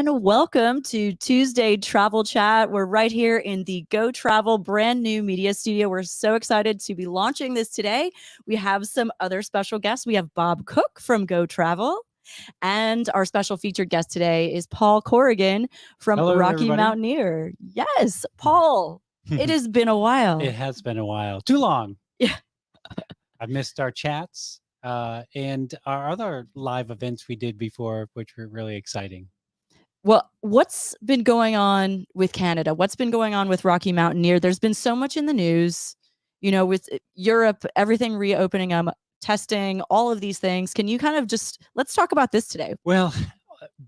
and welcome to Tuesday Travel Chat. We're right here in the Go Travel brand new media studio. We're so excited to be launching this today. We have some other special guests. We have Bob Cook from Go Travel, and our special featured guest today is Paul Corrigan from Hello, Rocky everybody. Mountaineer. Yes, Paul, it has been a while. It has been a while. Too long. Yeah. I've missed our chats and our other live events we did before, which were really exciting. Well, what's been going on with Canada? What's been going on with Rocky Mountaineer? There's been so much in the news, with Europe, everything reopening, testing, all of these things. Can you kind of let's talk about this today? Well,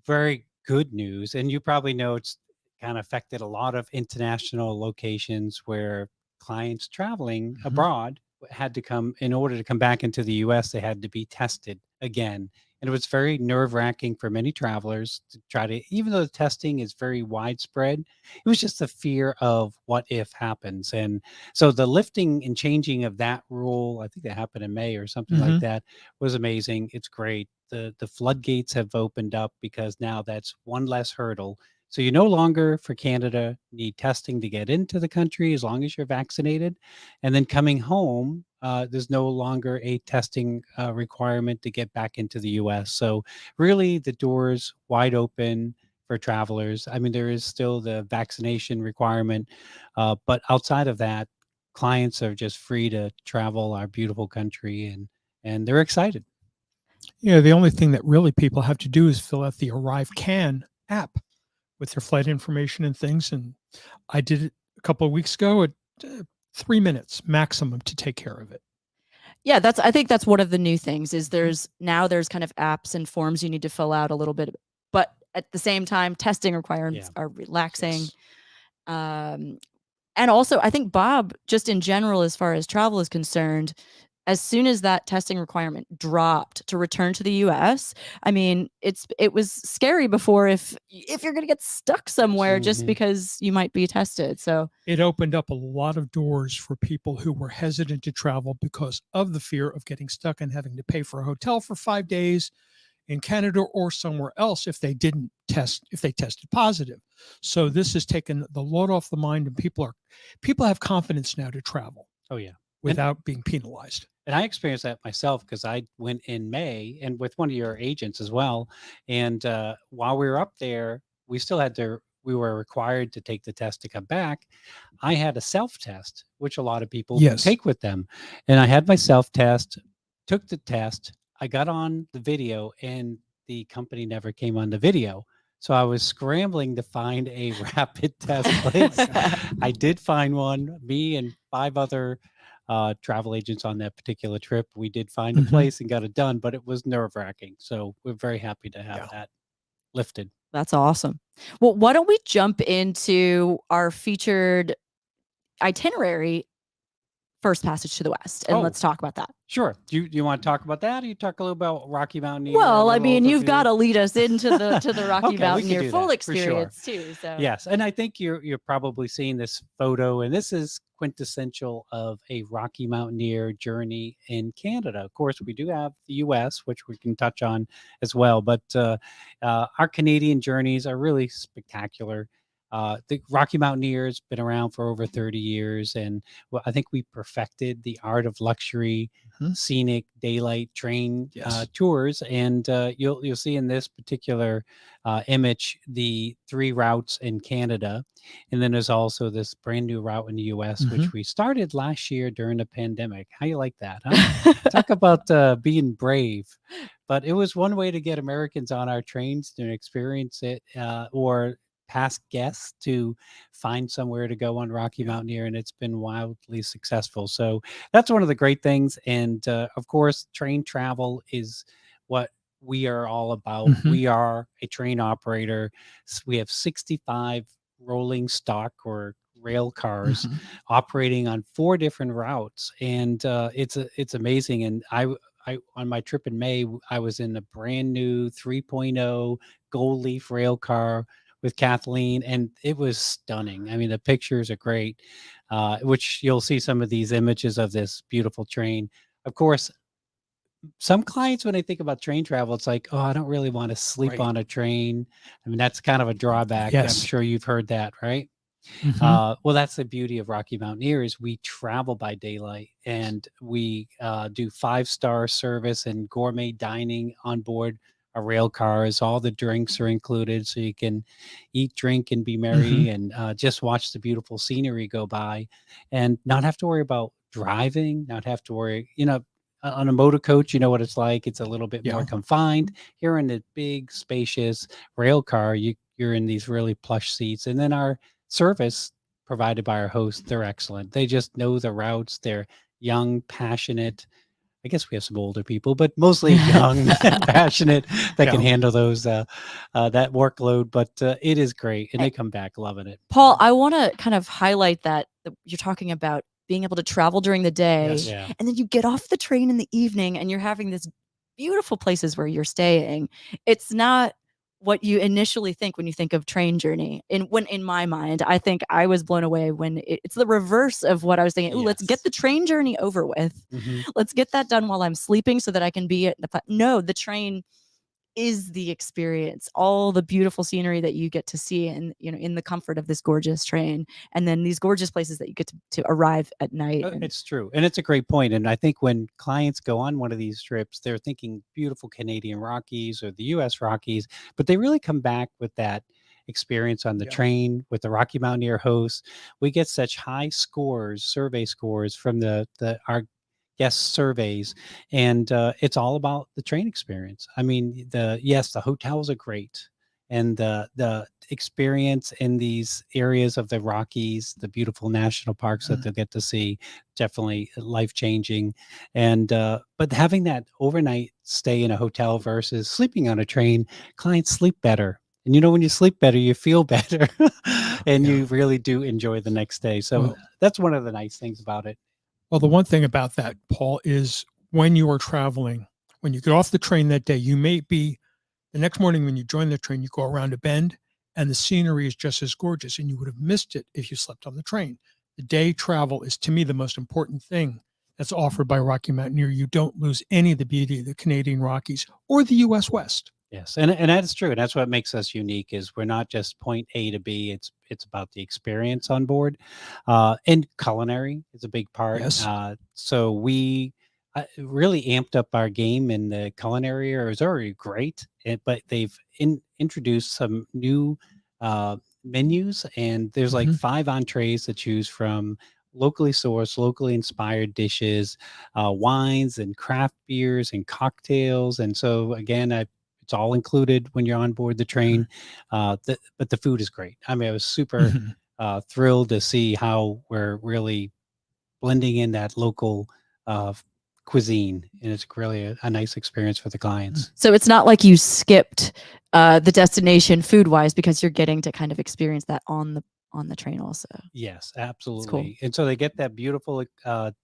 very good news. And you probably know it's kind of affected a lot of international locations where clients traveling abroad had to come, in order to come back into the US, they had to be tested again. And it was very nerve-wracking for many travelers to try to, even though the testing is very widespread, it was just the fear of what if happens. And so the lifting and changing of that rule, I think that happened in May or something like that, was amazing. It's great. The floodgates have opened up because now that's one less hurdle. So you no longer, for Canada, need testing to get into the country as long as you're vaccinated. And then coming home, there's no longer a testing requirement to get back into the US. So really the doors wide open for travelers. I mean, there is still the vaccination requirement, but outside of that, clients are just free to travel our beautiful country, and they're excited. Yeah, the only thing that really people have to do is fill out the Arrive Can app with their flight information and things. And I did it a couple of weeks ago at 3 minutes maximum to take care of it. Yeah, I think that's one of the new things is there's kind of apps and forms you need to fill out a little bit, but at the same time, testing requirements are relaxing. Yes. And also, I think, Bob, just in general, as far as travel is concerned, as soon as that testing requirement dropped to return to the US, I mean, it was scary before if you're going to get stuck somewhere just because you might be tested. So it opened up a lot of doors for people who were hesitant to travel because of the fear of getting stuck and having to pay for a hotel for 5 days in Canada or somewhere else if they tested positive. So this has taken the load off the mind, and people have confidence now to travel. Oh yeah. Without being penalized. And I experienced that myself because I went in May and with one of your agents as well. And while we were up there, we were required to take the test to come back. I had a self-test, which a lot of people take with them. And I had my self-test, took the test. I got on the video and the company never came on the video. So I was scrambling to find a rapid test place. I did find one. Me and 5 other travel agents on that particular trip, we did find a place and got it done, but it was nerve-wracking. So we're very happy to have that lifted. That's awesome. Well, why don't we jump into our featured itinerary, First Passage to the West, and let's talk about that. Sure. Do you want to talk about that, or you talk a little about Rocky Mountaineer? Well, I mean, you've got to lead us into the Rocky Mountaineer full experience too. So yes, and I think you're probably seeing this photo, and this is quintessential of a Rocky Mountaineer journey in Canada. Of course, we do have the US, which we can touch on as well, but our Canadian journeys are really spectacular. The Rocky Mountaineer has been around for over 30 years, and I think we perfected the art of luxury, scenic daylight train tours. And you'll see in this particular image the 3 routes in Canada, and then there's also this brand new route in the US, which we started last year during the pandemic. How you like that, huh? Talk about being brave. But it was one way to get Americans on our trains to experience it, or past guests to find somewhere to go on Rocky Mountaineer, and it's been wildly successful. So that's one of the great things. And of course, train travel is what we are all about. We are a train operator. We have 65 rolling stock or rail cars operating on 4 different routes, and it's amazing. And I on my trip in May, I was in a brand new 3.0 gold leaf rail car with Kathleen, and it was stunning. I mean, the pictures are great, which you'll see some of these images of this beautiful train. Of course, some clients, when they think about train travel, it's like, oh, I don't really want to sleep Right. on a train. I mean, that's kind of a drawback. I'm Yes. sure you've heard that, right? Mhm. Well, that's the beauty of Rocky Mountaineer is we travel by daylight, and we do 5-star service and gourmet dining on board our rail cars. All the drinks are included, so you can eat, drink, and be merry, Mhm. and just watch the beautiful scenery go by, and not have to worry about driving, not have to worry, on a motor coach, you know what it's like. It's a little bit more Yeah. confined. Here in the big, spacious rail car, you're in these really plush seats, and then our service provided by our hosts, they're excellent. They just know the routes. They're young, passionate. I guess we have some older people, but mostly young and passionate that can Yeah. handle those that workload. But it is great, and they come back loving it. Paul, I want to kind of highlight that you're talking about being able to travel during the day, Yes. Yeah, and then you get off the train in the evening and you're having this beautiful places where you're staying. It's not what you initially think when you think of train journey. In my mind, I think I was blown away when it's the reverse of what I was thinking. Ooh, let's get yes. the train journey over with. Hmm. Let's get that done while I'm sleeping so that I can be at no, the train is the experience, all the beautiful scenery that you get to see and in the comfort of this gorgeous train, and then these gorgeous places that you get to arrive at night. And It's true. And it's a great point. And I think when clients go on one of these trips, they're thinking beautiful Canadian Rockies or the US Rockies, but they really come back with that experience on the Yeah. train with the Rocky Mountaineer hosts. We get such high scores, survey scores from our guest surveys, and it's all about the train experience. I mean, the hotels are great, and the experience in these areas of the Rockies, the beautiful national parks that Mhm. they'll get to see, definitely life changing. And but having that overnight stay in a hotel versus sleeping on a train, clients sleep better. And when you sleep better, you feel better, and Yeah. you really do enjoy the next day. So Well, that's one of the nice things about it. the one thing about that, Paul, is when you are traveling, when you get off the train that day, you may be the next morning when you join the train, you go around a bend and the scenery is just as gorgeous, and you would have missed it if you slept on the train. The day travel is, to me, the most important thing that's offered by Rocky Mountaineer. You don't lose any of the beauty of the Canadian Rockies or the US West. Yes, and that is true, and that's what makes us unique. Is we're not just point A to B. It's about the experience on board, and culinary is a big part. Yes. So we really amped up our game in the culinary area. It was already great, but they've introduced some new menus, and there's like Mhm. 5 entrees to choose from. Locally sourced, locally inspired dishes, wines and craft beers and cocktails. And so again, it's all included when you're on board the train. But the food is great. I mean, I was super Mhm. thrilled to see how we're really blending in that local uh, cuisine, and it's really a nice experience for the clients. so it's not like you skipped the destination food wise because you're getting to kind of experience that on the train also. Yes, It's cool. absolutely. And so they get that beautiful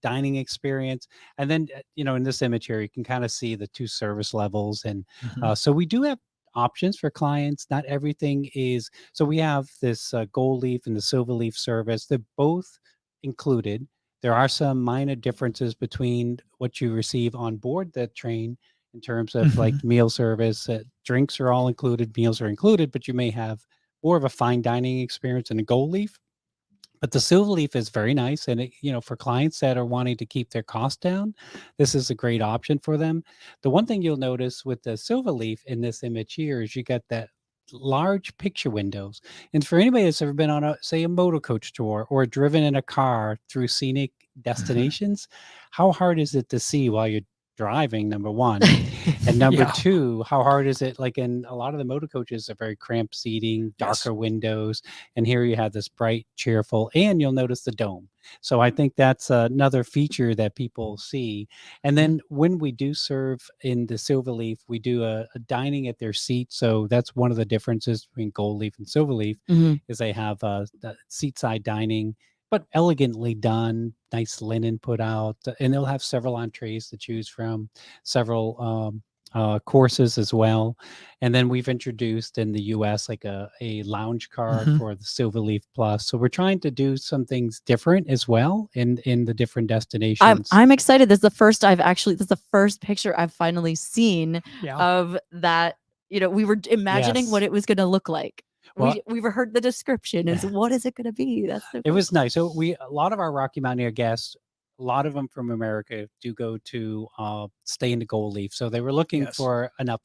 dining experience. And then, in this image here, you can kind of see the 2 service levels. And Mhm. so we do have options for clients. Not everything is. So we have this gold leaf and the silver leaf service. They're both included. There are some minor differences between what you receive on board the train in terms of like Mhm. meal service. Drinks are all included, meals are included, but you may have more of a fine dining experience in a gold leaf. But the silver leaf is very nice, and for clients that are wanting to keep their cost down, this is a great option for them. The one thing you'll notice with the silver leaf in this image here is you got that large picture windows. And for anybody that's ever been on a motor coach tour or driven in a car through scenic Mhm. destinations, how hard is it to see while you're driving, number one? And number Yeah. two, how hard is it? Like in a lot of the motor coaches are very cramped seating, Yes. darker windows, and here you have this bright, cheerful, and you'll notice the dome. So I think that's another feature that people see. And Mhm. then when we do serve in the Silverleaf, we do a dining at their seat. So that's one of the differences between Gold Leaf and Silverleaf Mhm. is they have the seat side dining, but elegantly done, nice linen put out, and they'll have several entrees to choose from, several courses as well. And then we've introduced in the US like a lounge car Mhm. for the Silverleaf Plus. So we're trying to do some things different as well in the different destinations. I'm excited. This is the first picture I've finally seen Yeah. of that. We were imagining what Yes. it was going to look like. Well, We've heard the description. Is what is it going to be? That's so it cool. was nice. So a lot of our Rocky Mountaineer guests, a lot of them from America, do go to stay in the Gold Leaf. So they were looking Yes. for an up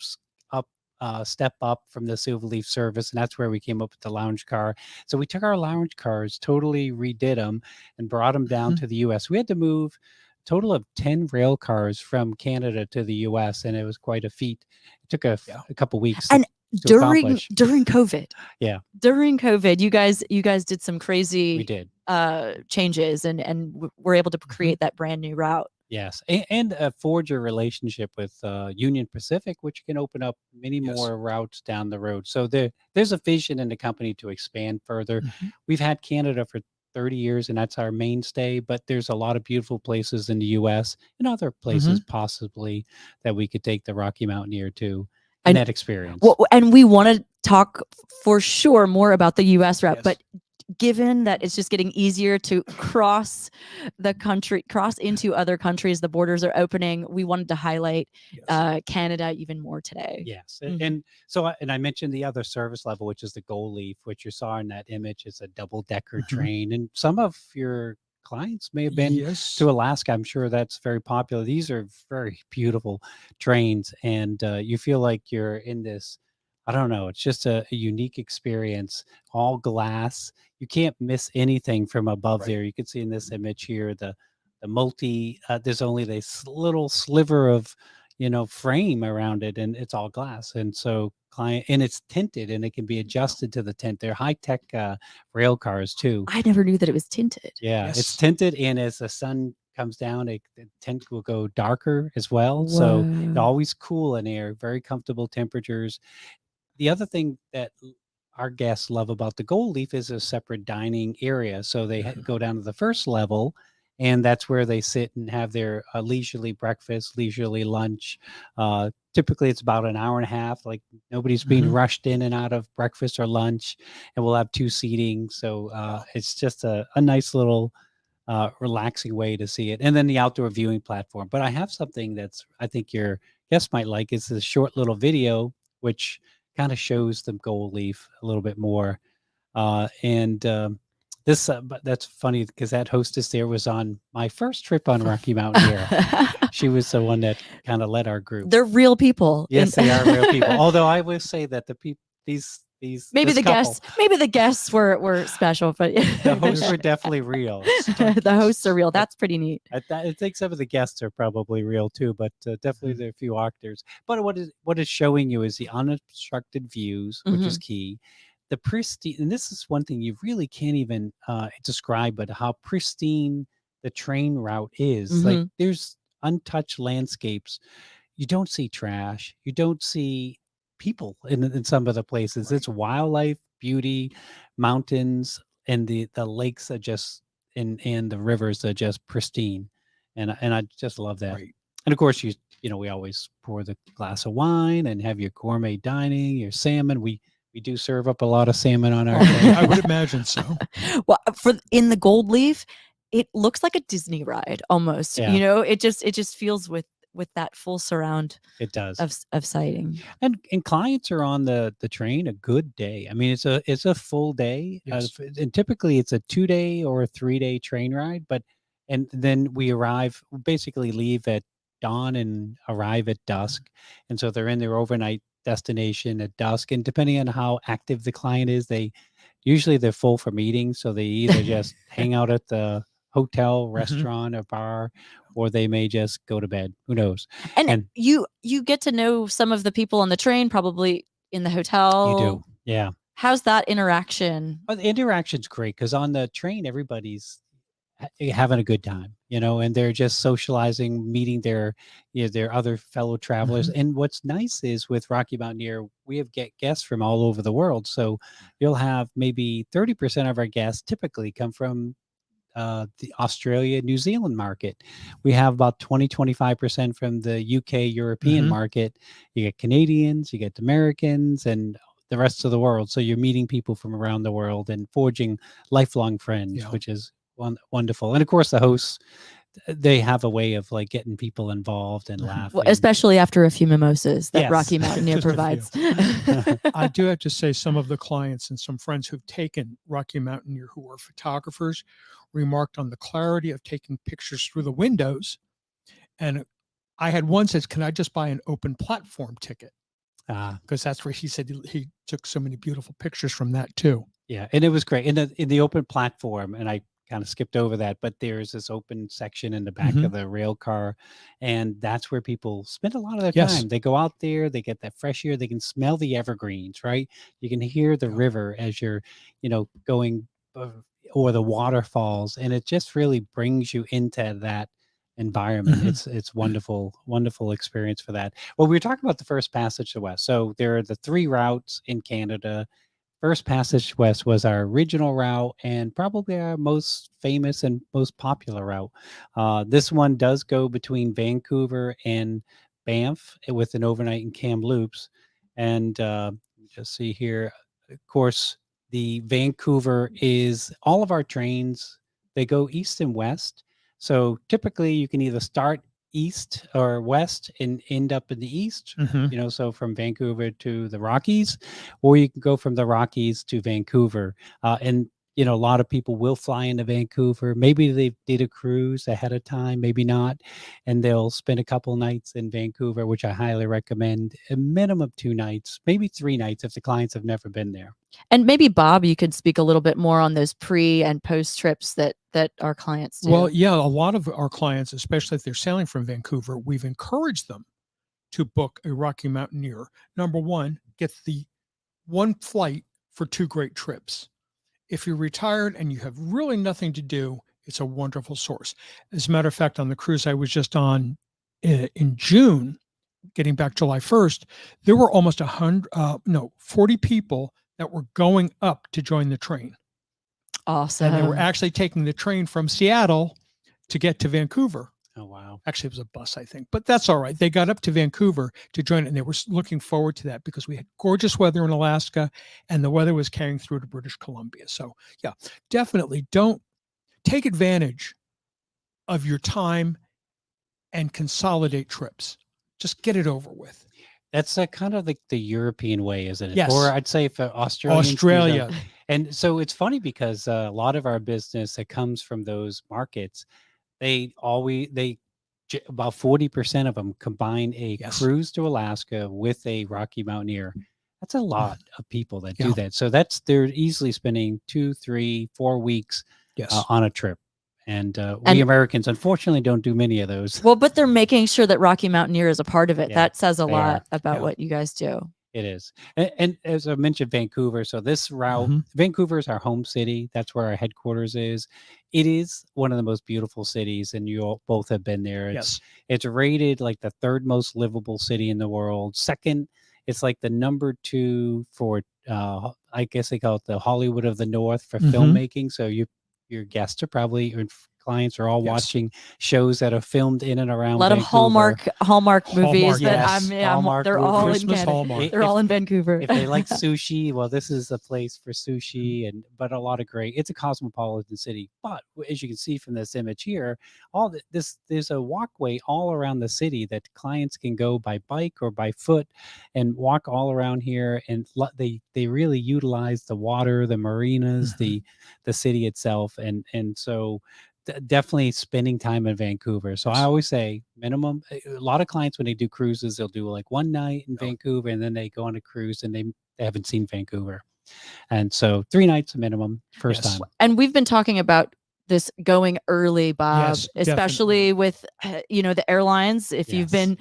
step up from the Silverleaf service, and that's where we came up with the lounge car. So we took our lounge cars, totally redid them, and brought them down Mhm. to the U.S. We had to move a total of 10 rail cars from Canada to the U.S., and it was quite a feat. It took a couple weeks And to during accomplish. COVID, Yeah. during COVID, you guys did some crazy We did. changes and were able to create that brand new route. Yes, and forge a relationship with Union Pacific, which can open up many Yes. more routes down the road. So there's a vision in the company to expand further. Mhm. We've had Canada for 30 years, and that's our mainstay. But there's a lot of beautiful places in the U.S. and other places possibly that we could take the Rocky Mountaineer to and that experience. Well, and we want to talk for sure more about the U.S. route, Yes. but given that it's just getting easier to cross the country, cross into other countries, the borders are opening. We wanted to highlight Yes. Canada even more today. Yes, Mhm. and so and I mentioned the other service level, which is the Gold Leaf, which you saw in that image. Is a double-decker train, and some of your clients may have been Yes. to Alaska. I'm sure that's very popular. These are very beautiful trains, and you feel like you're in this. I don't know. It's just a unique experience. All glass. You can't miss anything from above Right. there. You can see in this image here the multi. There's only this little sliver of frame around it, and it's all glass. And so and it's tinted, and it can be adjusted to the tint. They're high-tech rail cars too. I never knew that it was tinted. Yeah, it's Yes. tinted, and as the sun comes down, the tint will go darker as well. So Whoa. they're always cool in air, very comfortable temperatures. The other thing that our guests love about the Gold Leaf is a separate dining area. So they go down to the first level, and that's where they sit and have their leisurely breakfast, leisurely lunch. Typically, it's about an hour and a half. Like nobody's being rushed in and out of breakfast or lunch, and we'll have 2 seating. So it's just a nice little relaxing way to see it. And then the outdoor viewing platform. But I have something that's I think your guests might like. It's a short little video which kind of shows the Gold Leaf a little bit more. And but that's funny because that hostess there was on my first trip on Rocky Mountaineer. She was the one that kind of led our group. They're real people. Yes, they are real people. Although I will say that the people, maybe this the couple, guests were special, but the hosts were definitely real. the hosts are real. That's pretty neat. I think some of the guests are probably real too, but definitely there are a few actors. But what is showing you is the unobstructed views, which is key. The pristine, and this is one thing you really can't even describe, but how pristine the train route is. Like there's untouched landscapes. You don't see trash. You don't see people in some of the places. It's wildlife, beauty, mountains, and the lakes are just and the rivers are just pristine, and I just love that. Right. And of course, we always pour the glass of wine and have your gourmet dining, your salmon. We do serve up a lot of salmon on our. I would imagine so. Well, in the Gold Leaf, it looks like a Disney ride almost. Yeah. It just feels with that full surround. It does. Of sighting. And clients are on the train a good day. I mean, it's a full day. Yes. And typically it's a 2-day or a 3-day train ride, and then we basically leave at dawn and arrive at dusk. And so they're in their overnight destination at dusk. And depending on how active the client is, they're full for meetings. So they either just hang out at the hotel, restaurant, or bar, or they may just go to bed. Who knows? And you get to know some of the people on the train, probably in the hotel. You do. Yeah. How's that interaction? Well, the interaction's great because on the train, everybody's having a good time, and they're just socializing, meeting their other fellow travelers. And what's nice is with Rocky Mountaineer, we have guests from all over the world. So you'll have maybe 30% of our guests typically come from the Australia, New Zealand market. We have about 20-25% from the UK, European Mhm. market. You get Canadians, you get Americans, and the rest of the world. So you're meeting people from around the world and forging lifelong friends, Yeah. which is wonderful. And of course, the hosts, they have a way of like getting people involved and Mhm. Well, laughing. especially after a few mimosas that Yes. Rocky Mountaineer Just a few. provides. I do have to say, some of the clients and some friends who've taken Rocky Mountaineer who are photographers remarked on the clarity of taking pictures through the windows. And I had one says, "Can I just buy an open platform ticket?" Because that's where he said he took so many beautiful pictures from that too. Yeah, and it was great in the open platform, and I kind of skipped over that, but there's this open section in the back Mhm. of the rail car, and that's where people spend a lot of their Yes. time. They go out there, they get that fresh air, they can smell the evergreens, right? You can hear the Yeah. river as you're, going, or the waterfalls, and it just really brings you into that environment. Mhm. It's wonderful experience for that. Well, we were talking about the first passage to west. So there are the 3 routes in Canada. First Passage West was our original route and probably our most famous and most popular route. This one does go between Vancouver and Banff with an overnight in Kamloops. And just see here, of course, the Vancouver is all of our trains, they go east and west. So typically you can either start east or west and end up in the east, Mhm. so from Vancouver to the Rockies, or you can go from the Rockies to Vancouver. And a lot of people will fly into Vancouver. Maybe they did a cruise ahead of time, maybe not, and they'll spend a couple nights in Vancouver, which I highly recommend. A minimum of 2 nights, maybe 3 nights if the clients have never been there. And maybe Bob, you could speak a little bit more on those pre and post trips that our clients do. Well, yeah, a lot of our clients, especially if they're sailing from Vancouver, we've encouraged them to book a Rocky Mountaineer. Number one, get the one flight for 2 great trips. If you're retired and you have really nothing to do, it's a wonderful source. As a matter of fact, on the cruise I was just on in June, getting back July 1st, there were almost 40 people that were going up to join the train. Awesome. And they were actually taking the train from Seattle to get to Vancouver. Oh, wow. Actually, it was a bus, I think, but that's all right. They got up to Vancouver to join it, and they were looking forward to that because we had gorgeous weather in Alaska, and the weather was carrying through to British Columbia. So, yeah, definitely don't take advantage of your time and consolidate trips. Just get it over with. That's kind of like the European way, isn't it? Yes. Or I'd say for Australians. Australia. And so it's funny because a lot of our business that comes from those markets, about 40% of them combine a Yes. cruise to Alaska with a Rocky Mountaineer. That's a lot of people that do Yeah. that. So they're easily spending 2, 3, 4 weeks Yes. on a trip. And we And- Americans, unfortunately, don't do many of those. Well, but they're making sure that Rocky Mountaineer is a part of it. Yeah, That says a they lot are. about Yeah. what you guys do. It is. And as I mentioned, Vancouver. So this route, Mhm. Vancouver is our home city. That's where our headquarters is. It is one of the most beautiful cities, and you all both have been there. Yes. It's rated like the 3rd most livable city in the world. Second, it's like the number 2 for, I guess they call it the Hollywood of the North for Mhm. filmmaking. So your guests are probably, or clients are all Yes. watching shows that are filmed in and around A lot of Vancouver. Hallmark movies Hallmark, that yes, Hallmark they're all in Christmas Canada. Hallmark. They're all in Vancouver. If they like sushi, well, this is a place for sushi, but a lot of great. It's a cosmopolitan city, but as you can see from this image here, there's a walkway all around the city that clients can go by bike or by foot and walk all around here, and they really utilize the water, the marinas, Mhm. the city itself, and so definitely spending time in Vancouver. So I Yes. always say minimum. A lot of clients when they do cruises, they'll do like 1 night in Vancouver, and then they go on a cruise and they haven't seen Vancouver. And so 3 nights minimum first Yes. time. And we've been talking about this going early, Bob, Yes, especially with the airlines. If you've Yes. been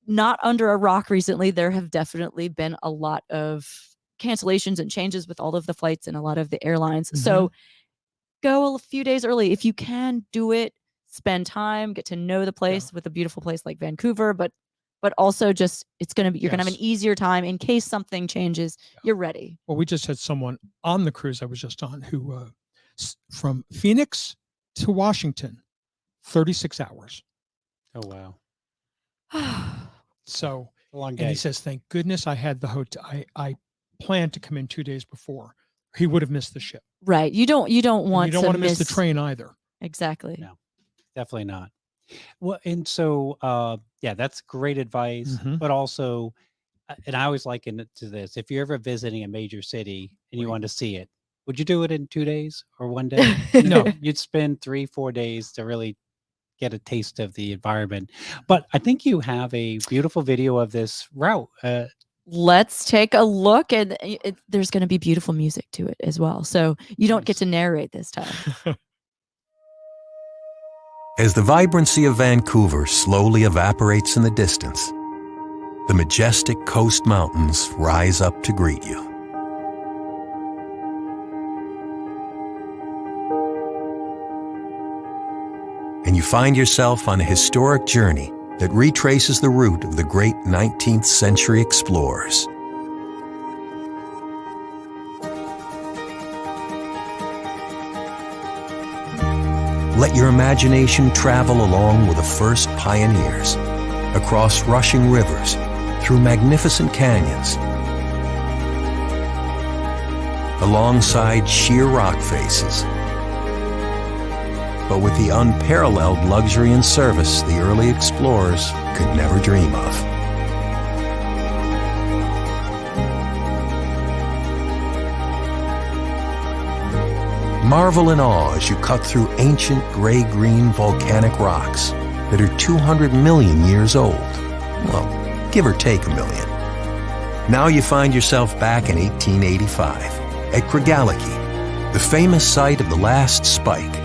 not under a rock recently, there have definitely been a lot of cancellations and changes with all of the flights and a lot of the airlines. So go a few days early if you can. Do it. Spend time, get to know the place with a beautiful place like Vancouver, but also just you're gonna have an Yes. easier time in case something changes. You're ready. Well, we just had someone on the cruise I was just on who from Phoenix to Washington, 36 hours. Oh, wow. So, A long and day. he says, thank goodness I had the hotel. I planned to come in 2 days before. He would have missed the ship. Right. You don't And want you don't to want to miss the train either. Exactly. No. Definitely not. Well, and so, yeah, that's great advice. Mhm. But also, and I always liken it to this: if you're ever visiting a major city and you Right. want to see it, would you do it in 2 days or one day? No. You'd spend 3-4 days to really get a taste of the environment. But I think you have a beautiful video of this route. Let's take a look, and there's going to be beautiful music to it as well. So you don't get Nice. to narrate this time. As the vibrancy of Vancouver slowly evaporates in the distance, the majestic coast mountains rise up to greet you. And you find yourself on a historic journey that retraces the route of the great 19th century explorers. Let your imagination travel along with the first pioneers, across rushing rivers, through magnificent canyons, alongside sheer rock faces, but with the unparalleled luxury and service the early explorers could never dream of. Marvel in awe as you cut through ancient gray-green volcanic rocks that are 200 million years old. Well, give or take a million. Now you find yourself back in 1885 at Craigellachie, the famous site of the last spike,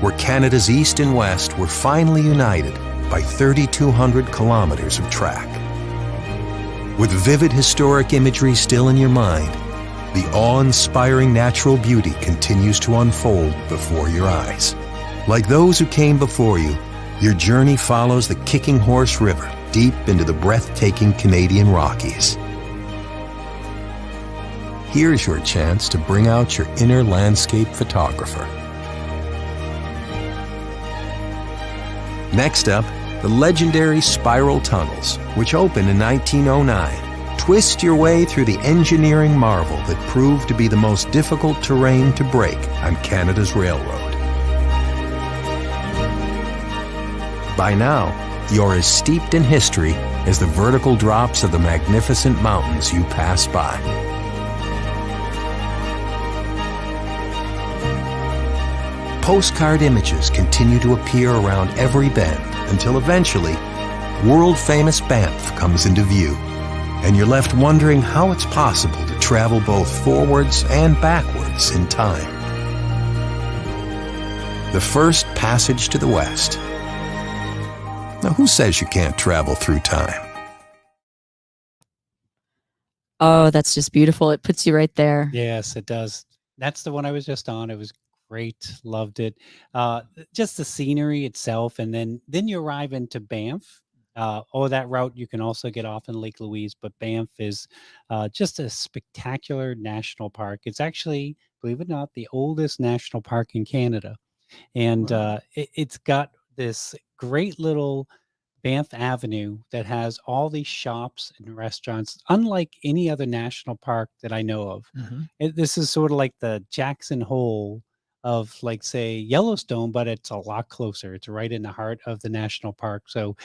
where Canada's east and west were finally united by 3,200 kilometers of track. With vivid historic imagery still in your mind, the awe-inspiring natural beauty continues to unfold before your eyes. Like those who came before you, your journey follows the Kicking Horse River deep into the breathtaking Canadian Rockies. Here's your chance to bring out your inner landscape photographer. Next up, the legendary spiral tunnels, which opened in 1909. Twist your way through the engineering marvel that proved to be the most difficult terrain to break on Canada's railroad. By now, you're as steeped in history as the vertical drops of the magnificent mountains you pass by. Postcard images continue to appear around every bend until eventually, world-famous Banff comes into view, and you're left wondering how it's possible to travel both forwards and backwards in time. The first passage to the west. Now, who says you can't travel through time? Oh, that's just beautiful. It puts you right there. Yes, it does. That's the one I was just on. It was great. Loved it. Just the scenery itself. And then you arrive into Banff. That route you can also get off in Lake Louise, but Banff is just a spectacular national park. It's actually, believe it or not, the oldest national park in Canada. And Wow. it's got this great little Banff Avenue that has all these shops and restaurants, unlike any other national park that I know of. Mhm. This is sort of like the Jackson Hole of, like, say, Yellowstone, but it's a lot closer. It's right in the heart of the national park. So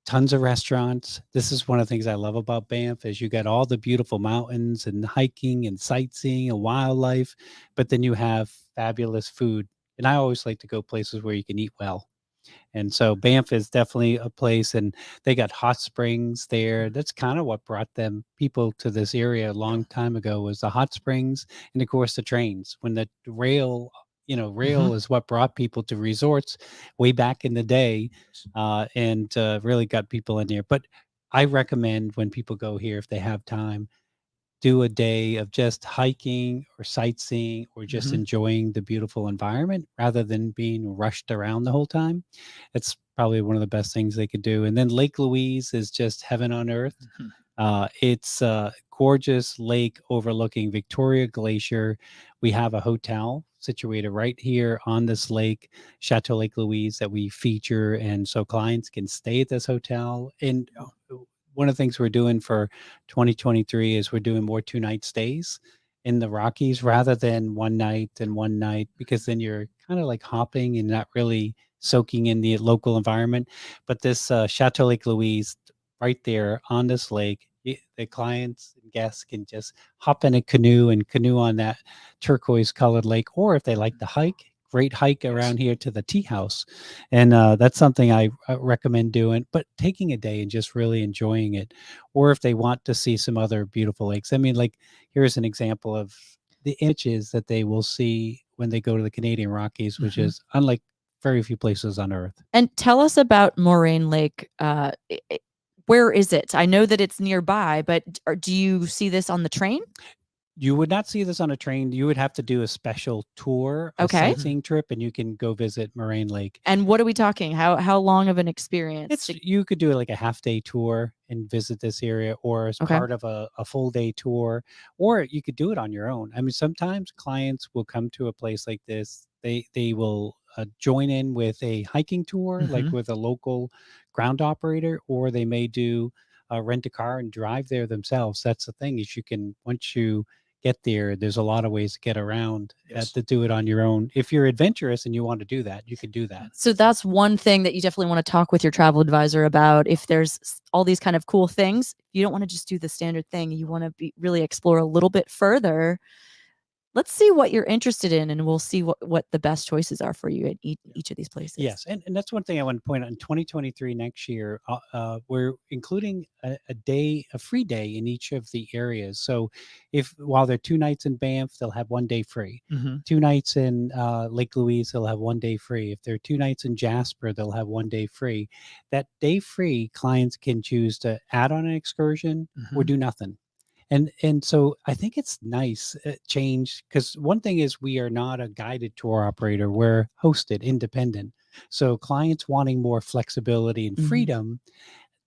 tons of restaurants. This is one of the things I love about Banff is you got all the beautiful mountains and hiking and sightseeing and wildlife, but then you have fabulous food. And I always like to go places where you can eat well. And so Banff is definitely a place, and they got hot springs there. That's kind of what brought people to this area a long time ago, was the hot springs and of course the trains. When the rail Mhm. is what brought people to resorts way back in the day, and really got people in there. But I recommend when people go here, if they have time, do a day of just hiking or sightseeing or just Mhm. enjoying the beautiful environment rather than being rushed around the whole time. It's probably one of the best things they could do. And then Lake Louise is just heaven on earth. Mhm. It's a gorgeous lake overlooking Victoria Glacier. We have a hotel situated right here on this lake, Chateau Lake Louise, that we feature. And so clients can stay at this hotel. And one of the things we're doing for 2023 is we're doing more 2-night stays in the Rockies rather than one night and one night, because then you're kind of like hopping and not really soaking in the local environment. But this Chateau Lake Louise, right there on this lake, the clients and guests can just hop in a canoe and canoe on that turquoise colored lake. Or if they like to hike, great hike around here to the tea house. And that's something I recommend doing, but taking a day and just really enjoying it. Or if they want to see some other beautiful lakes. I mean, like, here's an example of the images that they will see when they go to the Canadian Rockies, which is unlike very few places on earth. And tell us about Moraine Lake. Where is it? I know that it's nearby, but do you see this on the train? You would not see this on a train. You would have to do a special tour, a sightseeing trip, and you can go visit Moraine Lake. And what are we talking? How long of an experience? You could do like a half-day tour and visit this area, or as part of a full-day tour, or you could do it on your own. I mean, sometimes clients will come to a place like this. They will join in with a hiking tour, like with a local ground operator, or they may do rent a car and drive there themselves. That's the thing, is you can, once you get there, there's a lot of ways to get around to do it on your own. If you're adventurous and you want to do that, you could do that. So that's one thing that you definitely want to talk with your travel advisor about. If there's all these kind of cool things, you don't want to just do the standard thing. You want to really explore a little bit further. Let's see what you're interested in, and we'll see what the best choices are for you at each of these places. Yes, and that's one thing I want to point out. In 2023, next year, we're including a free day in each of the areas. So while they're 2 nights in Banff, they'll have 1 day free. 2 nights in Lake Louise, they'll have 1 day free. If they're 2 nights in Jasper, they'll have 1 day free. That day free, clients can choose to add on an excursion or do nothing. And so I think it's nice change, because one thing is we are not a guided tour operator. We're hosted, independent. So clients wanting more flexibility and freedom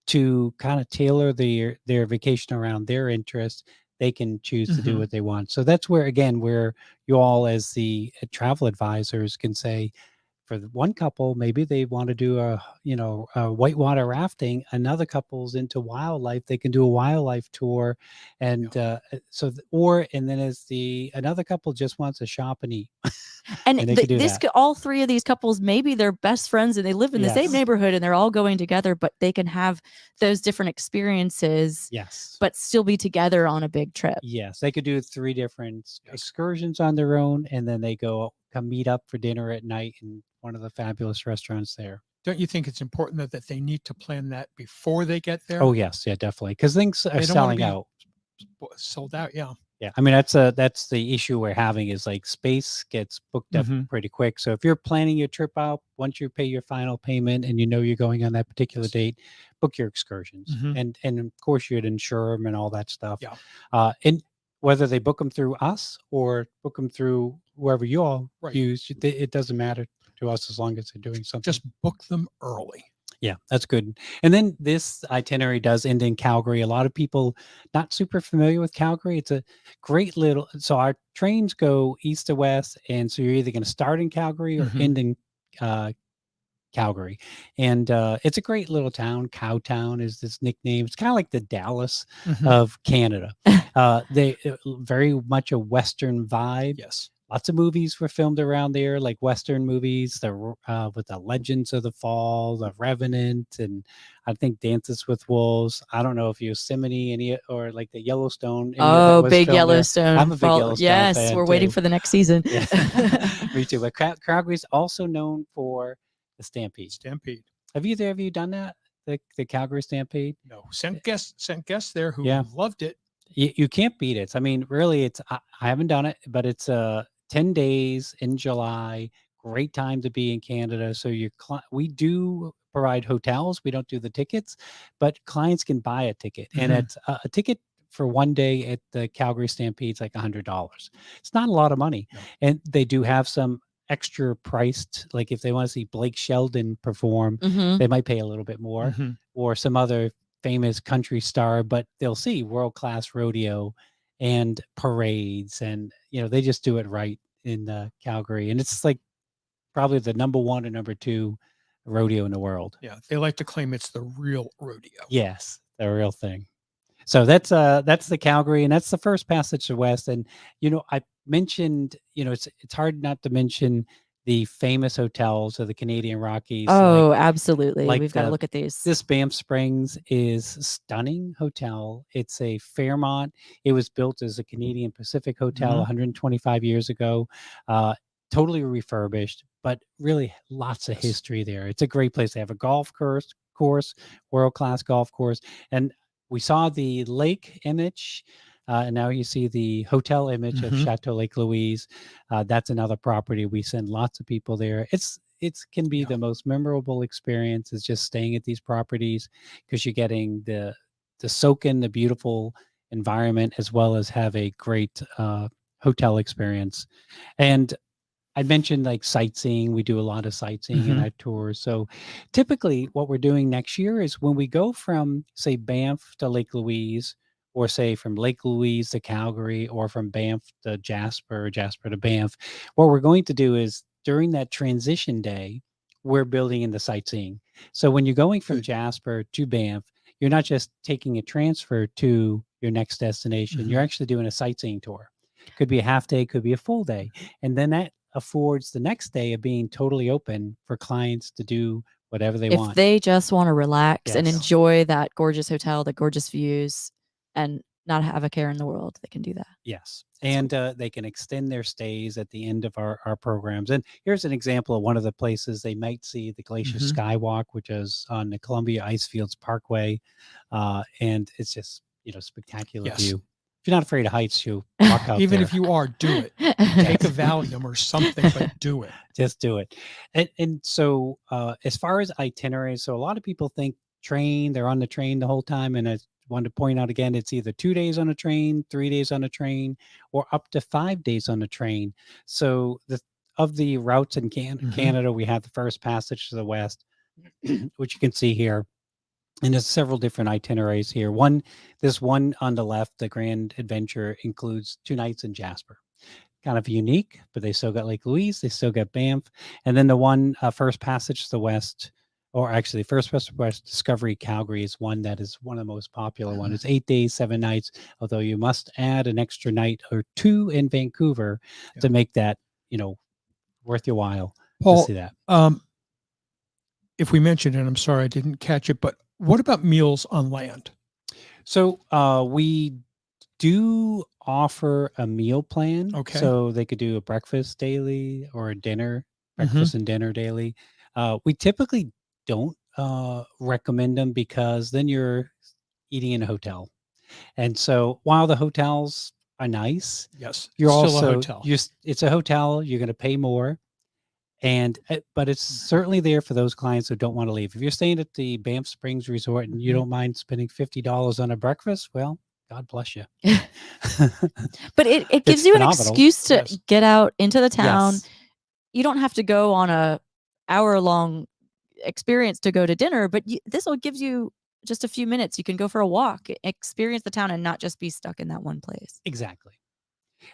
to kind of tailor their vacation around their interests, they can choose to do what they want. So that's where, again, where you all as the travel advisors can say, for one couple, maybe they want to do a whitewater rafting. Another couple's into wildlife, they can do a wildlife tour. And and then as another couple just wants to shop and eat. And all 3 of these couples, maybe they're best friends and they live in the same neighborhood and they're all going together, but they can have those different experiences, but still be together on a big trip. Yes, they could do 3 different excursions on their own, and then they come meet up for dinner at night in one of the fabulous restaurants there. Don't you think it's important that they need to plan that before they get there? Oh yes, yeah, definitely, because things are selling out. Sold out, yeah. Yeah, I mean, that's the issue we're having, is like space gets booked up pretty quick. So if you're planning your trip out, once you pay your final payment and you know you're going on that particular date, book your excursions, and of course you'd insure them and all that stuff. Yeah. And whether they book them through us or book them through whoever you all use, it doesn't matter to us as long as they're doing something. Just book them early. Yeah, that's good. And then this itinerary does end in Calgary. A lot of people not super familiar with Calgary. It's a great so our trains go east to west. And so you're either going to start in Calgary or end in Calgary. And it's a great little town. Cowtown is this nickname. It's kind of like the Dallas of Canada. They very much a Western vibe. Yes. Lots of movies were filmed around there, like Western movies, with the Legends of the Fall, the Revenant, and I think Dances with Wolves. I don't know if Yosemite or like the Yellowstone. Oh, big Yellowstone. I'm a big Yellowstone Yes, fan we're waiting for the next season. Yeah. Me too. But Calgary's also known for the Stampede. Have either of you done that? The Calgary Stampede? No. Sent guests there who loved it. You can't beat it. I mean, really, I haven't done it, but it's 10 days in July, great time to be in Canada. So we do provide hotels. We don't do the tickets, but clients can buy a ticket. And it's a ticket for 1 day at the Calgary Stampede is like $100. It's not a lot of money. No. And they do have some extra priced, like if they want to see Blake Sheldon perform, they might pay a little bit more, or some other famous country star, but they'll see world-class rodeo and parades, and they just do it right. in Calgary, and it's like probably the number 1 or number 2 rodeo in the world. Yeah, they like to claim it's the real rodeo. Yes, the real thing. So that's the Calgary, and that's the first passage to west. And I mentioned, it's hard not to mention the famous hotels of the Canadian Rockies. Oh, absolutely. like We've got to the- look at these. This Banff Springs is a stunning hotel. It's a Fairmont. It was built as a Canadian Pacific hotel Mhm. 125 years ago. Totally refurbished, but really lots of Yes. history there. It's a great place. They have a golf course, world-class golf course. And we saw the lake image, and now you see the hotel image of Mhm. Chateau Lake Louise. That's another property. We send lots of people there. It can be Yeah. the most memorable experience is just staying at these properties, because you're getting the soak in the beautiful environment as well as have a great hotel experience. And I mentioned like sightseeing. We do a lot of sightseeing in Mhm. our tours. So typically what we're doing next year is when we go from, say, Banff to Lake Louise, or say from Lake Louise to Calgary, or from Banff to Jasper, or Jasper to Banff, what we're going to do is during that transition day, we're building in the sightseeing. So when you're going from Good. Jasper to Banff, you're not just taking a transfer to your next destination. You're Mhm. actually doing a sightseeing tour. Could be a half day, could be a full day. And then that affords the next day of being totally open for clients to do whatever they If want. they just want to relax and Yes. enjoy that gorgeous hotel, the gorgeous views, and not have a care in the world, they can do that. Yes. And they can extend their stays at the end of our programs. And here's an example of one of the places they might see the Glacier Mhm. Skywalk, which is on the Columbia Icefields Parkway. And it's just, spectacular Yes. view. If you're not afraid of heights, you walk out Even there. if you are, do it. Take a Valium or something, but do it. Just do it. And so as far as itineraries, so a lot of people think train, they're on the train the whole time. And I wanted to point out again, it's either 2 days on a train, 3 days on a train, or up to 5 days on a train. So of the routes in Mhm. Canada, we have the first passage to the west, which you can see here. And there's several different itineraries here. This one on the left, the Grand Adventure, includes 2 nights in Jasper. Kind of unique, but they still got Lake Louise, they still got Banff. And then the one First Passage to the West, or actually First Passage to the West Discovery Calgary, is one that is one of the most popular ones. It's 8 days, 7 nights, although you must add an extra night or 2 in Vancouver to make that, worth your while to Paul, see that. if we mentioned it, I'm sorry I didn't catch it, but what about meals on land? So we do offer a meal plan. Okay. So they could do a breakfast daily or a dinner, Mhm. breakfast and dinner daily. We typically don't recommend them, because then you're eating in a hotel. And so while the hotels are nice, Yes. you're Still also, a hotel. it's a hotel, you're going to pay more. But it's certainly there for those clients who don't want to leave. If you're staying at the Banff Springs Resort and you Mhm. don't mind spending $50 on a breakfast, well, God bless you. But it gives It's you an phenomenal. excuse to Yes. get out into the town. Yes. You don't have to go on a hour-long experience to go to dinner, but this will give you just a few minutes. You can go for a walk, experience the town, and not just be stuck in that one place. Exactly.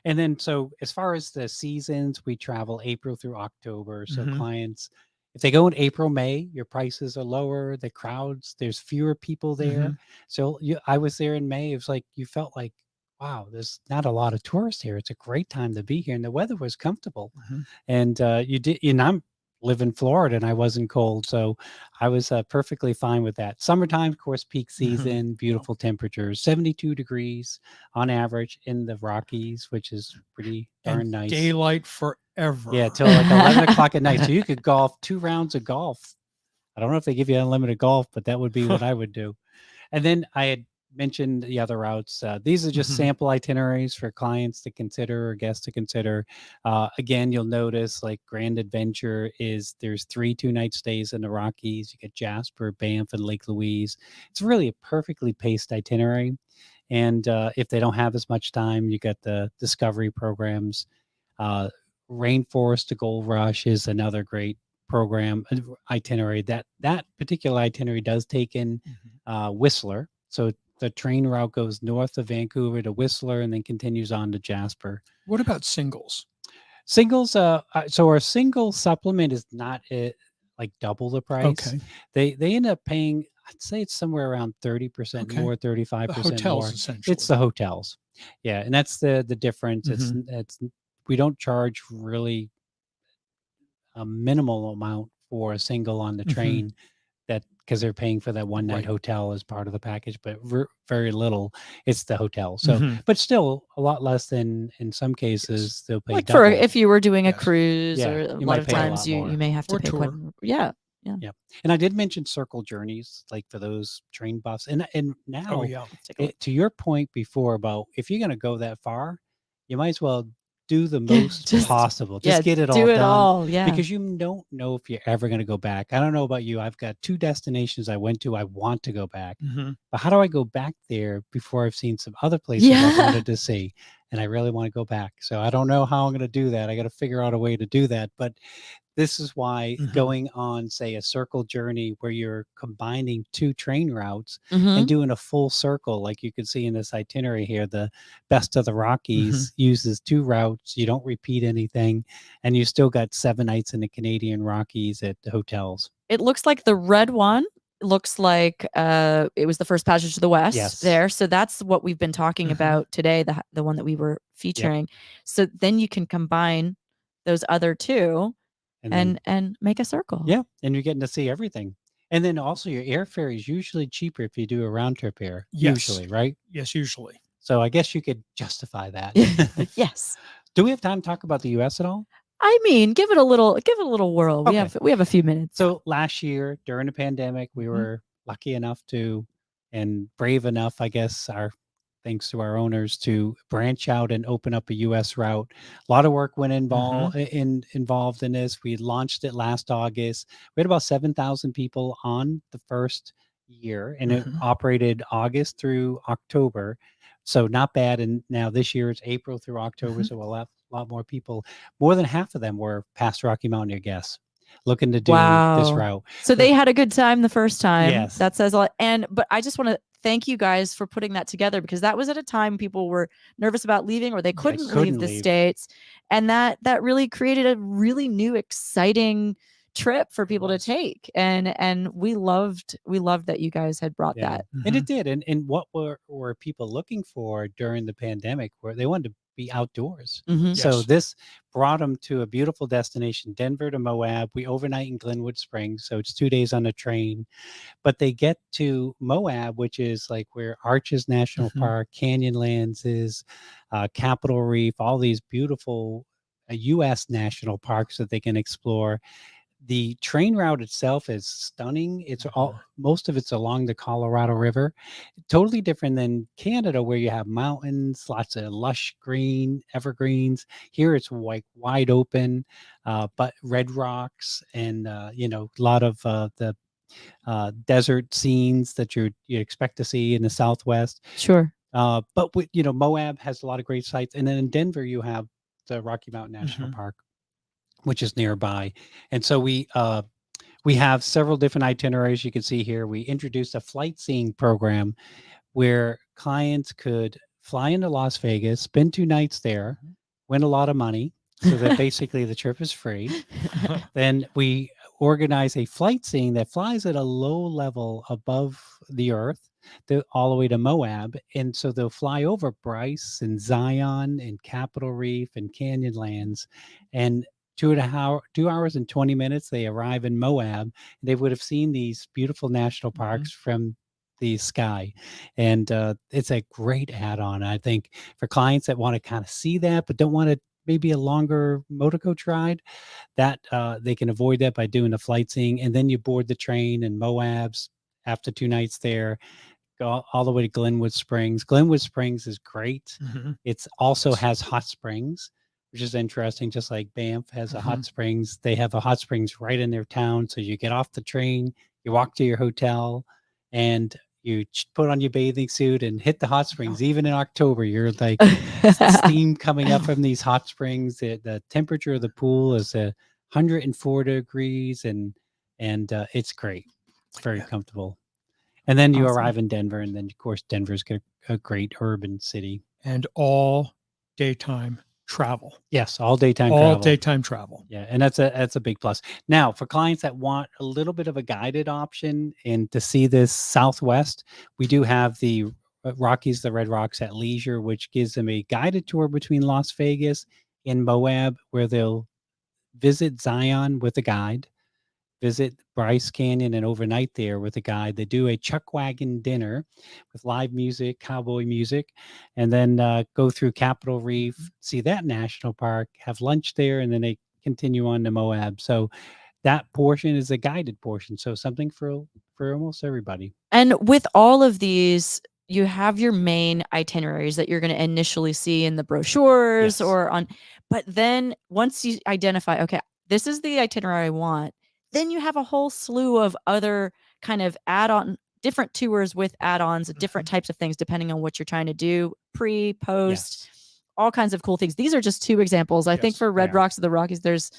And then, so as far as the seasons, we travel April through October. So Mhm. clients, if they go in April, May, your prices are lower. The crowds, there's fewer people there. Mhm. So I was there in May. It was like, you felt like, wow, there's not a lot of tourists here. It's a great time to be here. And the weather was comfortable. Mhm. And I'm live in Florida and I wasn't cold. So I was perfectly fine with that. Summertime, of course, peak season, beautiful temperatures, 72 degrees on average in the Rockies, which is pretty darn And nice. daylight forever. Yeah, till like 11 o'clock at night. So you could golf 2 rounds of golf. I don't know if they give you unlimited golf, but that would be what I would do. And then I had mentioned the other routes. These are just Mhm. sample itineraries for clients to consider or guests to consider. Again, you'll notice like Grand Adventure there's 3 2-night stays in the Rockies. You get Jasper, Banff, and Lake Louise. It's really a perfectly paced itinerary. And if they don't have as much time, you got the discovery programs. Rainforest to Gold Rush is another great program itinerary. That particular itinerary does take in Whistler. So the train route goes north of Vancouver to Whistler and then continues on to Jasper. What about singles? Singles, so our single supplement is not like double the price. Okay. They end up paying, I'd say it's somewhere around 30% Okay. more, The 35% hotels, more. essentially. It's the hotels. Yeah, and that's the difference. Mhm. It's we don't charge really a minimal amount for a single on the Mhm. train, that because they're paying for that one night Right. hotel as part of the package, but very little. It's the hotel. So, Mhm. but still a lot less than in some cases they'll pay Like for double. if you were doing a Yes. cruise, Yeah, or a you lot might of pay a times lot you more. may have to Or pay tour. yeah. Yeah, and I did mention circle journeys, like for those train buffs, and Oh, now yeah. Let's take a look. to your point before about if you're going to go that far, you might as well do the most Just possible. yeah, Just get it all do it done, all. Yeah. because you don't know if you're ever going to go back. I don't know about you. I've got 2 destinations I went to. I want to go back, Mhm. but how do I go back there before I've seen some other places I've Yeah. wanted to see? And I really want to go back. So I don't know how I'm going to do that. I got to figure out a way to do that. But this is why Mhm. going on, say, a circle journey where you're combining 2 train routes Mhm. and doing a full circle, like you can see in this itinerary here, the Best of the Rockies uses 2 routes. You don't repeat anything, and you still got 7 nights in the Canadian Rockies at the hotels. It looks like the red one looks like it was the first passage to the west Yes. there. So that's what we've been talking Mhm. about today, the one that we were featuring. So then you can combine those other 2 And then, and make a circle. yeah, and you're getting to see everything. And then also your airfare is usually cheaper if you do a round trip here. Yes. Usually, right? Yes, usually. So I guess you could justify that. Yes. Do we have time to talk about the US at all? I mean, give it a little whirl. Okay. We have a few minutes. So last year during the pandemic, we Mhm. were lucky enough to, and brave enough, I guess, thanks to our owners, to branch out and open up a US route. A lot of work went involved in this. We launched it last August. We had about 7,000 people on the first year, and it Mhm. operated August through October. So not bad. And now this year it's April through October. Mhm. So a lot more people. More than half of them were past Rocky Mountaineer guests looking to do this Wow. route. So they had a good time the first time. Yes. That says a lot. But I just want to thank you guys for putting that together, because that was at a time people were nervous about leaving, or they couldn't leave couldn't the leave. States. And that really created a really new, exciting trip for people to was. take. And we loved that you guys had brought Yeah. that. And it Mhm. did. And what were people looking for during the pandemic, where they wanted to be outdoors. Mhm. So Yes. this brought them to a beautiful destination, Denver to Moab. We overnight in Glenwood Springs, so it's 2 days on the train. But they get to Moab, which is like where Arches National Mhm. Park, Canyonlands is, Capitol Reef, all these beautiful U.S. national parks that they can explore. The train route itself is stunning. It's all, most of it's along the Colorado River. Totally different than Canada, where you have mountains, lots of lush green evergreens. Here it's wide open, but red rocks, and a lot of the desert scenes that you expect to see in the Southwest. Sure. But Moab has a lot of great sites, and then in Denver you have the Rocky Mountain National Mhm. Park, which is nearby. And so we have several different itineraries. You can see here we introduced a flight seeing program where clients could fly into Las Vegas, spend 2 nights there, win a lot of money, so that basically the trip is free. Then we organize a flight scene that flies at a low level above the earth, all the way to Moab. And so they'll fly over Bryce and Zion and Capitol Reef and Canyonlands. And 2 hours and 20 minutes, they arrive in Moab. They would have seen these beautiful national parks from the sky. And it's a great add-on, I think, for clients that want to kind of see that, but don't want to maybe a longer motorcoach ride, that they can avoid that by doing the flight seeing. And then you board the train in Moab's after 2 nights there, go all the way to Glenwood Springs. Glenwood Springs is great. Mhm. It's also has hot springs, which is interesting. Just like Banff has a hot springs, they have a hot springs right in their town. So you get off the train, you walk to your hotel, and you put on your bathing suit and hit the hot springs. Even in October, you're like steam coming up from these hot springs. The temperature of the pool is 104 degrees, and it's great. It's very comfortable. And then you Awesome. arrive in Denver, and then of course Denver's a great urban city. And all daytime travel, Yes, all daytime all travel. daytime travel. Yeah, and that's a big plus. Now, for clients that want a little bit of a guided option and to see this Southwest, we do have the Rockies, the Red Rocks at leisure, which gives them a guided tour between Las Vegas and Moab, where they'll visit Zion with a guide, visit Bryce Canyon and overnight there with a guide. They do a chuck wagon dinner with live music, cowboy music, and then go through Capitol Reef, see that national park, have lunch there, and then they continue on to Moab. So that portion is a guided portion. So something for almost everybody. And with all of these, you have your main itineraries that you're going to initially see in the brochures Yes. or on, but then once you identify, okay, this is the itinerary I want, then you have a whole slew of other kind of add-on, different tours with add-ons, different types of things, depending on what you're trying to do, pre, post, Yes. all kinds of cool things. These are just 2 examples. I think Yes, for Red they are. Rocks of the Rockies, there's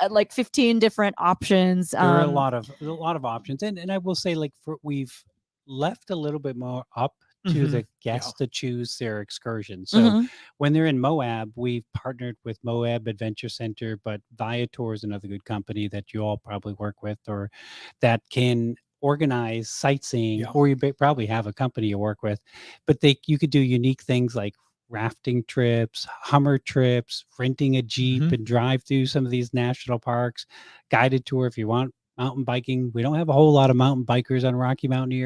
like 15 different options. There are a lot of options, and I will say, like, we've left a little bit more up to the guests to choose their excursion. So Mhm. when they're in Moab, we've partnered with Moab Adventure Center, but Viator is another good company that you all probably work with, or that can organize sightseeing, Yeah. or you probably have a company you work with, but you could do unique things like rafting trips, Hummer trips, renting a Jeep and drive through some of these national parks, guided tour if you want mountain biking. We don't have a whole lot of mountain bikers on Rocky Mountaineer,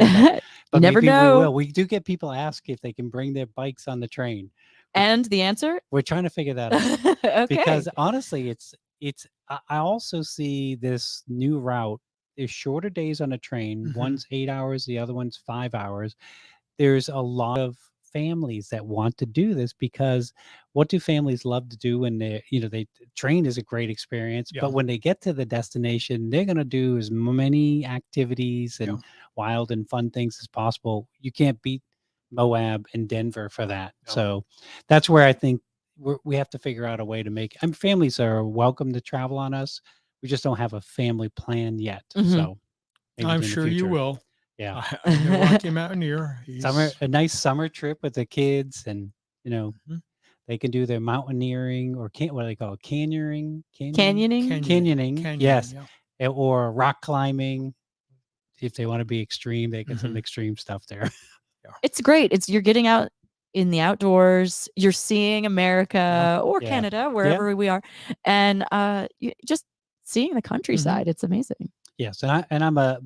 but never maybe know. we will. We do get people ask if they can bring their bikes on the train. And the answer? We're trying to figure that out Okay. because honestly, I also see this new route. There's shorter days on a train. One's 8 hours, the other one's 5 hours. There's a lot of families that want to do this because what do families love to do when they train is a great experience, Yeah. but when they get to the destination, they're going to do as many activities and wild and fun things as possible. You can't beat Moab and Denver for that. No. So that's where I think we have to figure out a way to make, families are welcome to travel on us. We just don't have a family plan yet. So maybe I'm in the sure you future. will. Yeah. I know Rocky Mountaineer. A nice summer trip with the kids, and they can do their mountaineering or what do they call it? Canyoning. Canyoning. Yes. Yeah. Or rock climbing. If they want to be extreme, they get some extreme stuff there. It's great. You're getting out in the outdoors. You're seeing America or Canada, wherever we are, and just seeing the countryside. It's amazing. Yes, and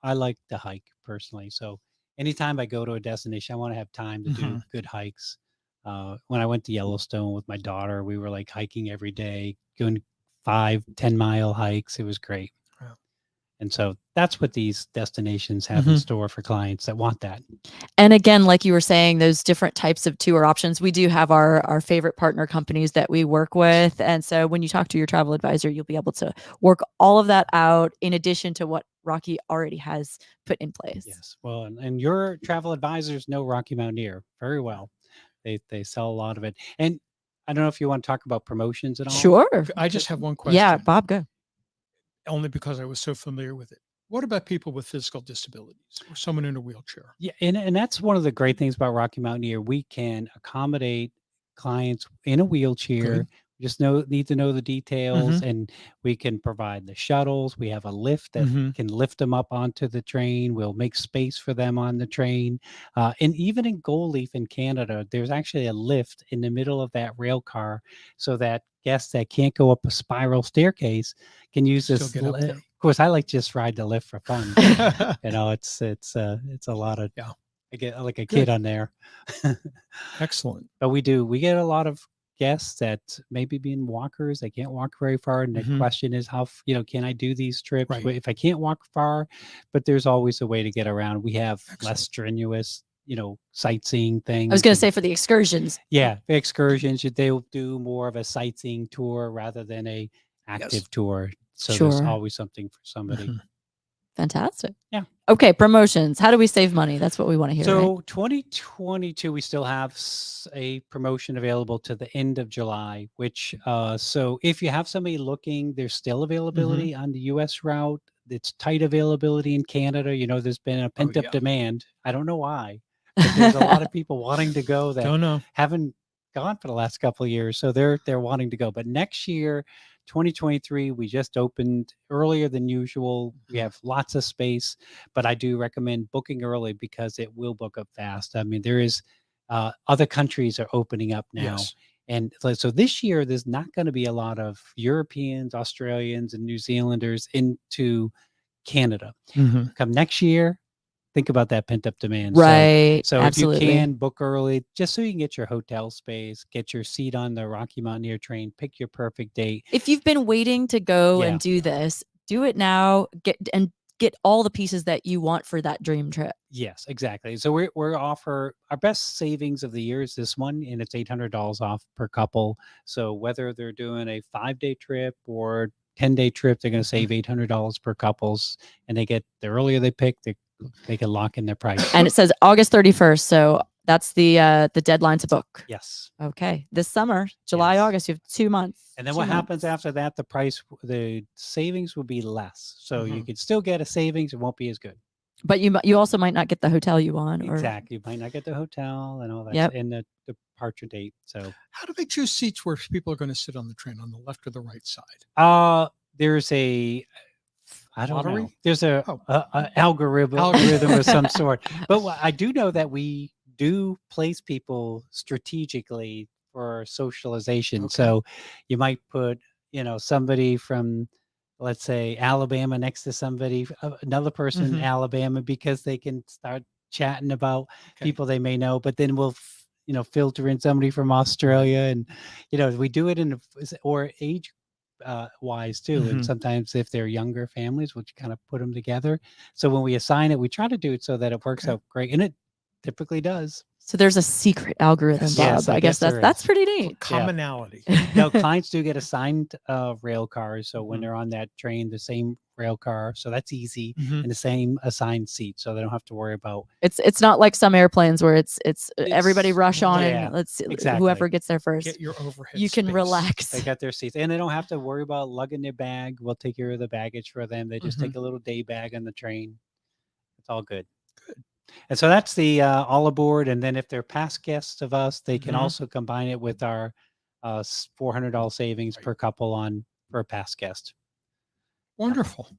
I like to hike personally. So anytime I go to a destination, I want to have time to do good hikes. When I went to Yellowstone with my daughter, we were like hiking every day, doing 5-10 mile hikes. It was great. Wow. And so that's what these destinations have in store for clients that want that. And again, like you were saying, those different types of tour options, we do have our favorite partner companies that we work with. And so when you talk to your travel advisor, you'll be able to work all of that out in addition to what Rocky already has put in place. Yes. Well, and your travel advisors know Rocky Mountaineer very well. They sell a lot of it. And I don't know if you want to talk about promotions at all. Sure. I just have one question. Yeah, Bob, go. Only because I was so familiar with it. What about people with physical disabilities or someone in a wheelchair? Yeah, and that's one of the great things about Rocky Mountaineer. We can accommodate clients in a wheelchair. Good. We just need to know the details, and we can provide the shuttles. We have a lift that can lift them up onto the train. We'll make space for them on the train. And even in Gold Leaf in Canada, there's actually a lift in the middle of that rail car so that guests that can't go up a spiral staircase can use this. Of course, I like to just ride the lift for fun. It's a lot of I get like a kid on there. Excellent. But we get a lot of guests that maybe being walkers, they can't walk very far, and the question is how can I do these trips if I can't walk far? But there's always a way to get around. We have less strenuous sightseeing things. I was going to say for the excursions. Yeah, the excursions, they'll do more of a sightseeing tour rather than a active tour. So there's always something for somebody. Fantastic. Yeah. Okay, promotions. How do we save money? That's what we want to hear. So right? 2022, we still have a promotion available to the end of July, which so if you have somebody looking, there's still availability on the US route. It's tight availability in Canada. There's been a pent-up demand. I don't know why, but there's a lot of people wanting to go that haven't gone for the last couple of years, so they're wanting to go. But next year, 2023, we just opened earlier than usual. We have lots of space, but I do recommend booking early because it will book up fast. I mean, there is other countries are opening up now. Yes. And so this year, there's not going to be a lot of Europeans, Australians, and New Zealanders into Canada. Mhm. Come next year, think about that pent-up demand. Right. So Absolutely. if you can, book early, just so you can get your hotel space, get your seat on the Rocky Mountaineer train, pick your perfect date. If you've been waiting to go Yeah. and do this, do it now. Get all the pieces that you want for that dream trip. Yes, exactly. So we're offer our best savings of the year is this one, and it's $800 off per couple. So whether they're doing a 5-day trip or 10-day trip, they're going to save $800 per couples, and they get the earlier they pick, they can lock in their price. And it says August 31st, so that's the deadline to book. Yes. Okay, this summer, July, Yes. August, you have 2 months. And then 2 what months. happens after that? The savings will be less. So you Mhm. could still get a savings. It won't be as good. But you also might not get the hotel you want. Or, Exactly. You might not get the hotel and all that. Yep. And the departure date. So How do they choose seats where people are going to sit on the train, on the left or the right side? there's I don't Lottery? know. There's a Oh. algorithm of some sort. But I do know that we do place people strategically for socialization. Okay. So you might put, somebody from, let's say, Alabama next to somebody, another person in Mhm. Alabama, because they can start chatting about Okay. people they may know. But then we'll, filter in somebody from Australia, and we do it or age wise too. And Mhm. sometimes if they're younger families, we'll kind of put them together. So when we assign it, we try to do it so that it works Okay. out great, and it typically does. So there's a secret algorithm, Yes. Bob. Yes, I I guess guess there that's is. pretty neat. Commonality. No, clients do get assigned rail cars. So when Mhm. they're on that train, the same rail car. So that's easy. Mhm. And the same assigned seat. So they don't have to worry about. It's not like some airplanes where it's everybody It's- rush on yeah, and let's see exactly. whoever gets there first. Get your overhead. You can space. relax. They got their seats, and they don't have to worry about lugging their bag. We'll take care of the baggage for them. They just Mhm. take a little day bag on the train. It's all good. And so that's the all aboard. And then if they're past guests of us, they can Mhm. also combine it with our $400 savings Right. per couple for a past guest. Wonderful.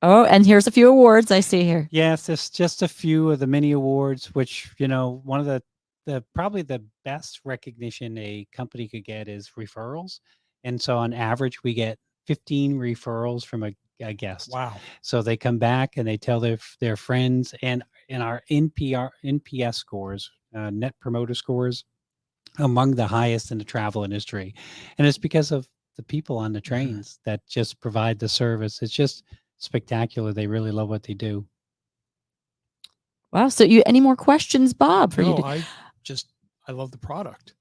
Oh, and here's a few awards I see here. Yes, there's just a few of the mini awards, which, one of the probably the best recognition a company could get is referrals. And so on average, we get 15 referrals from a guest. Wow. So they come back and they tell their friends, and our NPS scores, Net Promoter Scores, among the highest in the travel industry. And it's because of the people on the trains that just provide the service. It's just spectacular. They really love what they do. Wow. So any more questions, Bob? For you? No, I love the product.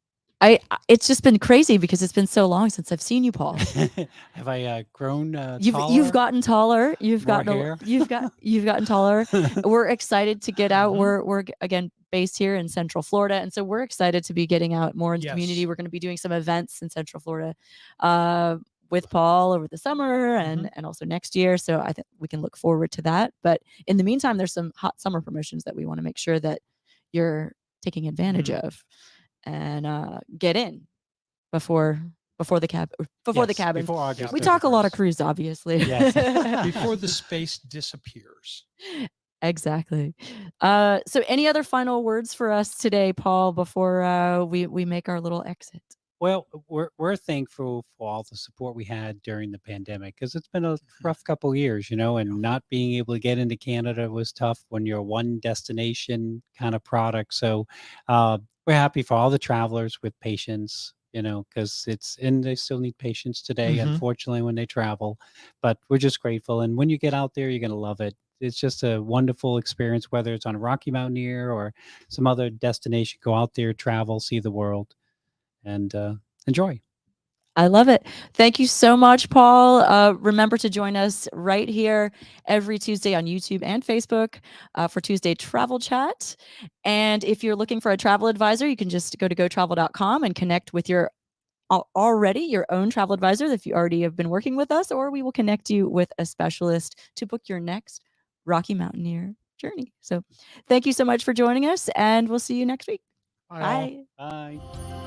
It's just been crazy because it's been so long since I've seen you, Paul. Have I grown You've taller? gotten taller. You've More gotten hair? you've gotten taller. We're excited to get out. Mhm. We're again based here in Central Florida, and so we're excited to be getting out more in the community. Yes. We're going to be doing some events in Central Florida with Paul over the summer and also next year. So I think we can look forward to that. But in the meantime, there's some hot summer promotions that we want to make sure that you're taking advantage of and get in before the cabin. Before August We talk a lot of 31st. cruise, obviously. Yes. Before the space disappears. Exactly. So any other final words for us today, Paul, before we make our little exit? Well, we're thankful for all the support we had during the pandemic, because it's been a rough couple of years, and not being able to get into Canada was tough when you're a one destination kind of product. So we're happy for all the travelers with patience, because they still need patience today, unfortunately, when they travel. But we're just grateful. And when you get out there, you're going to love it. It's just a wonderful experience, whether it's on Rocky Mountaineer or some other destination. Go out there, travel, see the world, and enjoy. I love it. Thank you so much, Paul. Remember to join us right here every Tuesday on YouTube and Facebook for Tuesday Travel Chat. And if you're looking for a travel advisor, you can just go to gotravel.com and connect with your own travel advisor if you already have been working with us, or we will connect you with a specialist to book your next Rocky Mountaineer journey. So thank you so much for joining us, and we'll see you next week. Bye all. Bye. Bye.